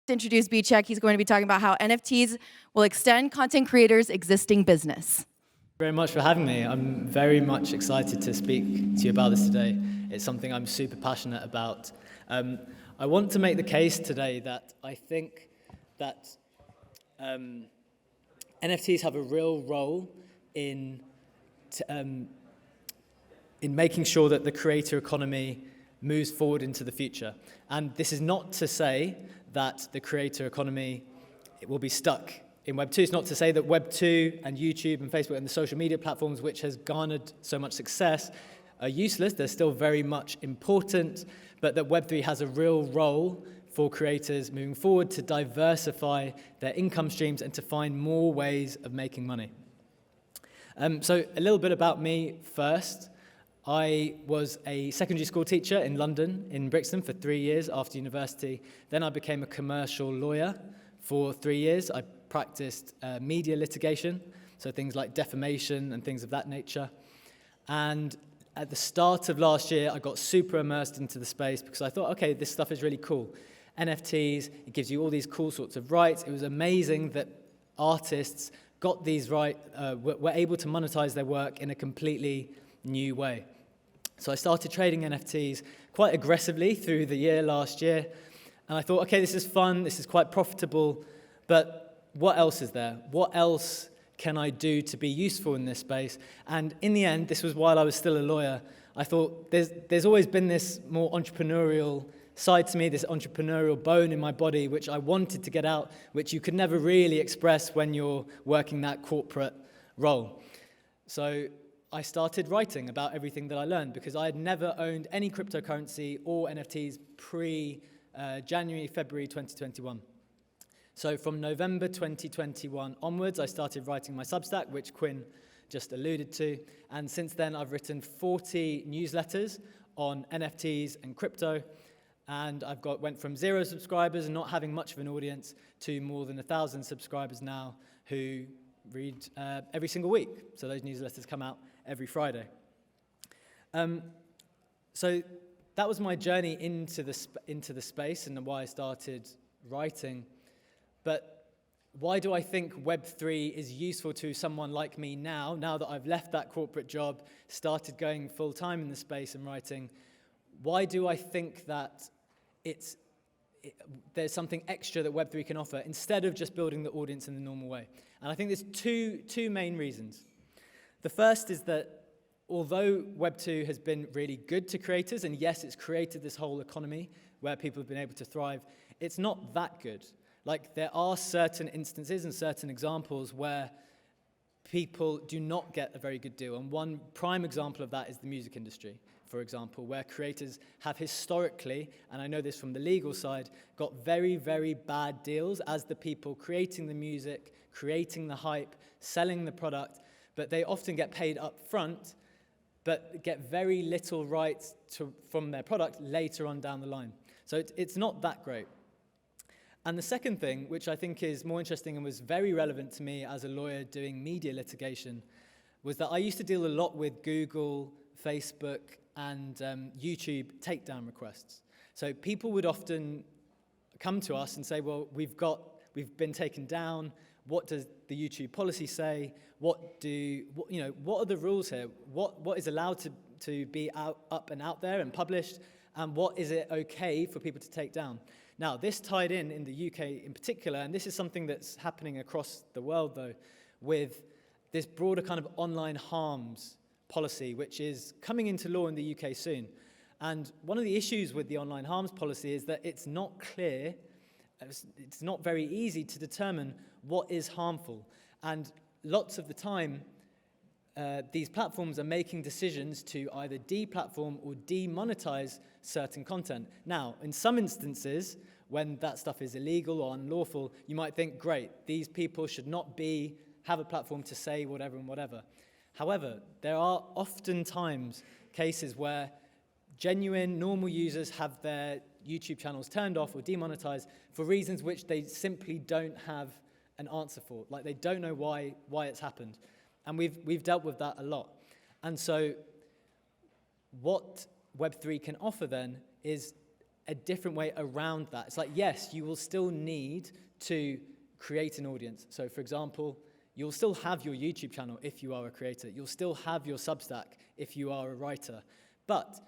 To introduce BCheque, he's going to be talking about how NFTs will extend content creators' existing business. Very much for having me. I'm very much excited to speak to you about this today. It's something I'm super passionate about. I want to make the case today that I think that NFTs have a real role in making sure that the creator economy moves forward into the future. And this is not to say that the creator economy will be stuck in Web 2. It's not to say that Web 2 and YouTube and Facebook and the social media platforms, which has garnered so much success, are useless. They're still very much important, but that Web 3 has a real role for creators moving forward to diversify their income streams and to find more ways of making money. So a little bit about me first. I was a secondary school teacher in London, in Brixton, for 3 years after university. Then I became a commercial lawyer for 3 years. I practiced media litigation, so things like defamation and things of that nature. And at the start of last year, I got super immersed into the space because I thought, okay, this stuff is really cool. NFTs, it gives you all these cool sorts of rights. It was amazing that artists got these rights, were able to monetize their work in a completely new way. So I started trading NFTs quite aggressively through the year last year, and I thought, okay, this is fun, this is quite profitable, but what else is there? What else can I do to be useful in this space? And in the end, this was while I was still a lawyer, I thought there's always been this more entrepreneurial side to me, this entrepreneurial bone in my body, which I wanted to get out, which you could never really express when you're working that corporate role. So I started writing about everything that I learned because I had never owned any cryptocurrency or NFTs pre-January, February 2021. So from November 2021 onwards, I started writing my Substack, which Quinn just alluded to. And since then, I've written 40 newsletters on NFTs and crypto. And went from 0 subscribers and not having much of an audience to more than 1,000 subscribers now who read every single week. So those newsletters come out every Friday. So that was my journey into the space and why I started writing. But why do I think Web3 is useful to someone like me now that I've left that corporate job, started going full-time in the space and writing? Why do I think that there's something extra that Web3 can offer instead of just building the audience in the normal way? And I think there's two main reasons. The first is that although Web2 has been really good to creators, and yes, it's created this whole economy where people have been able to thrive, it's not that good. Like, there are certain instances and certain examples where people do not get a very good deal. And one prime example of that is the music industry, for example, where creators have historically, and I know this from the legal side, got very, very bad deals as the people creating the music, creating the hype, selling the product, but they often get paid up front, but get very little rights from their product later on down the line. So it's not that great. And the second thing, which I think is more interesting and was very relevant to me as a lawyer doing media litigation, was that I used to deal a lot with Google, Facebook, and YouTube takedown requests. So people would often come to us and say, well, we've been taken down. What does the YouTube policy say? What are the rules here? What is allowed to be up and out there and published? And what is it okay for people to take down? Now, this tied in the UK in particular, and this is something that's happening across the world, though, with this broader kind of online harms policy, which is coming into law in the UK soon. And one of the issues with the online harms policy is that it's not clear, it's not very easy to determine what is harmful. And lots of the time, these platforms are making decisions to either deplatform or demonetize certain content. Now, in some instances, when that stuff is illegal or unlawful, you might think, great, these people should not have a platform to say whatever and whatever. However, there are oftentimes cases where genuine, normal users have their YouTube channels turned off or demonetized for reasons which they simply don't have an answer for. Like, they don't know why it's happened. And we've dealt with that a lot. And so what Web3 can offer then is a different way around that. It's like, yes, you will still need to create an audience. So for example, you'll still have your YouTube channel if you are a creator. You'll still have your Substack if you are a writer. But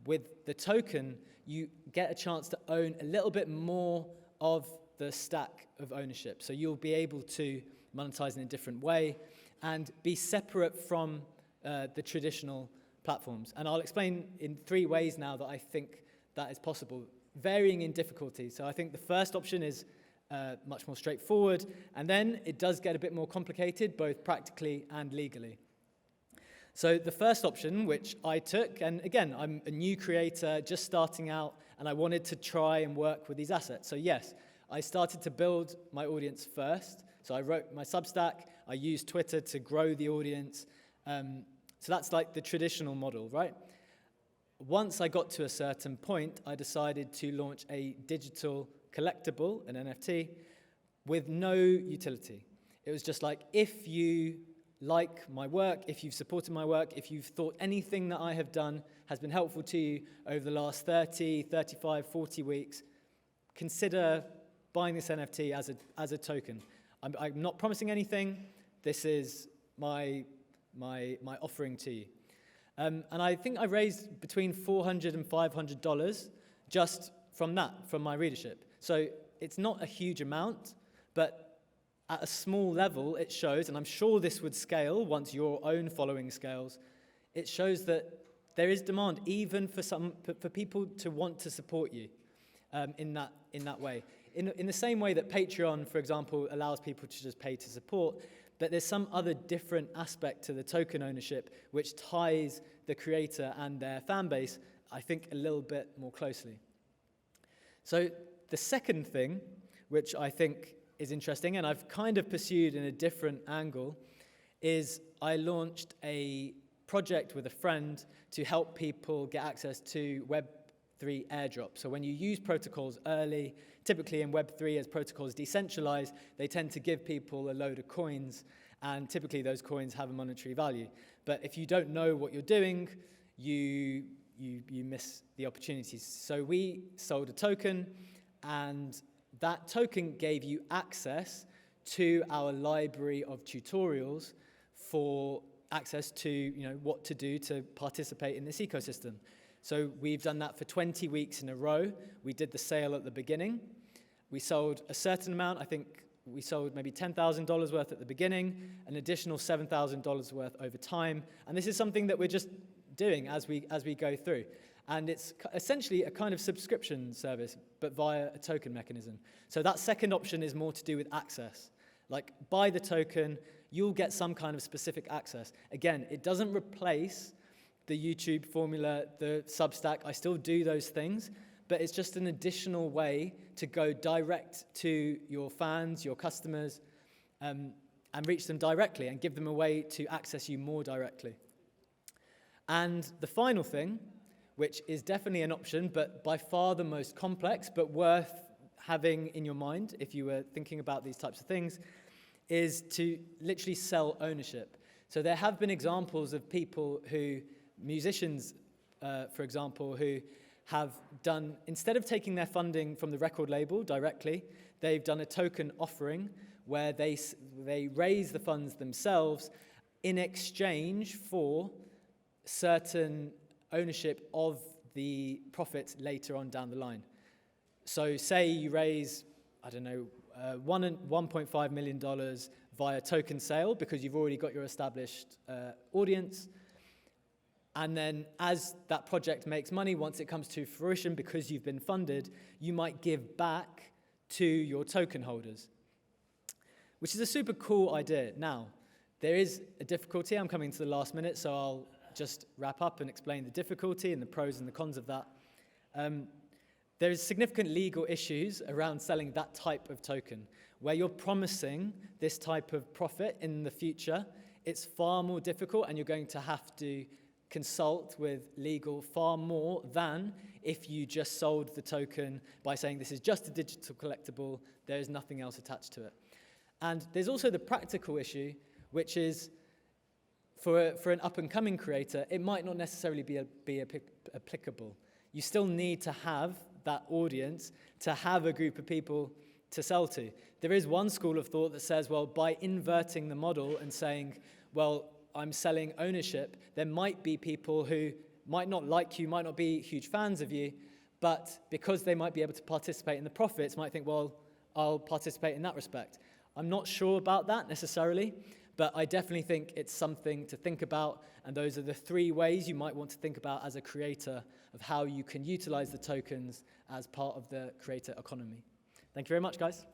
with the token, you get a chance to own a little bit more of the stack of ownership. So you'll be able to monetize in a different way and be separate from the traditional platforms. And I'll explain in 3 ways now that I think that is possible, varying in difficulty. So I think the first option is much more straightforward, and then it does get a bit more complicated, both practically and legally. So the first option, which I took, and again, I'm a new creator, just starting out, and I wanted to try and work with these assets. So yes, I started to build my audience first. So I wrote my Substack, I used Twitter to grow the audience. So that's like the traditional model, right? Once I got to a certain point, I decided to launch a digital collectible, an NFT, with no utility. It was just like, if you like my work, if you've supported my work, if you've thought anything that I have done has been helpful to you over the last 30, 35, 40 weeks, consider buying this NFT as a token. I'm not promising anything. This is my offering to you. And I think I raised between $400 and $500 just from that, from my readership. So it's not a huge amount, but at a small level, it shows, and I'm sure this would scale once your own following scales, it shows that there is demand even for people to want to support you in that way. In the same way that Patreon, for example, allows people to just pay to support, but there's some other different aspect to the token ownership which ties the creator and their fan base, I think, a little bit more closely. So the second thing, which I think is interesting, and I've kind of pursued in a different angle, is I launched a project with a friend to help people get access to Web3 airdrops. So when you use protocols early, typically in Web3, as protocols decentralize, they tend to give people a load of coins, and typically those coins have a monetary value. But if you don't know what you're doing, you miss the opportunities. So we sold a token, and that token gave you access to our library of tutorials for access to what to do to participate in this ecosystem. So we've done that for 20 weeks in a row. We did the sale at the beginning. We sold a certain amount. I think we sold maybe $10,000 worth at the beginning, an additional $7,000 worth over time. And this is something that we're just doing as we go through. And it's essentially a kind of subscription service, but via a token mechanism. So that second option is more to do with access. Like, buy the token, you'll get some kind of specific access. Again, it doesn't replace the YouTube formula, the Substack. I still do those things, but it's just an additional way to go direct to your fans, your customers, and reach them directly and give them a way to access you more directly. And the final thing, which is definitely an option, but by far the most complex, but worth having in your mind if you were thinking about these types of things, is to literally sell ownership. So there have been examples of people who, musicians, for example, who have done, instead of taking their funding from the record label directly, they've done a token offering where they raise the funds themselves in exchange for certain ownership of the profits later on down the line. So say you raise, I don't know, $1.5 million via token sale because you've already got your established audience. And then as that project makes money, once it comes to fruition because you've been funded, you might give back to your token holders, which is a super cool idea. Now, there is a difficulty. I'm coming to the last minute, so I'll just wrap up and explain the difficulty and the pros and the cons of that. There is significant legal issues around selling that type of token, where you're promising this type of profit in the future. It's far more difficult, and you're going to have to consult with legal far more than if you just sold the token by saying this is just a digital collectible, there is nothing else attached to it. And there's also the practical issue, which is for an up-and-coming creator, it might not necessarily be applicable. You still need to have that audience to have a group of people to sell to. There is one school of thought that says, well, by inverting the model and saying, well, I'm selling ownership, there might be people who might not like you, might not be huge fans of you, but because they might be able to participate in the profits, might think, well, I'll participate in that respect. I'm not sure about that necessarily, but I definitely think it's something to think about, and those are the 3 ways you might want to think about as a creator of how you can utilize the tokens as part of the creator economy. Thank you very much, guys.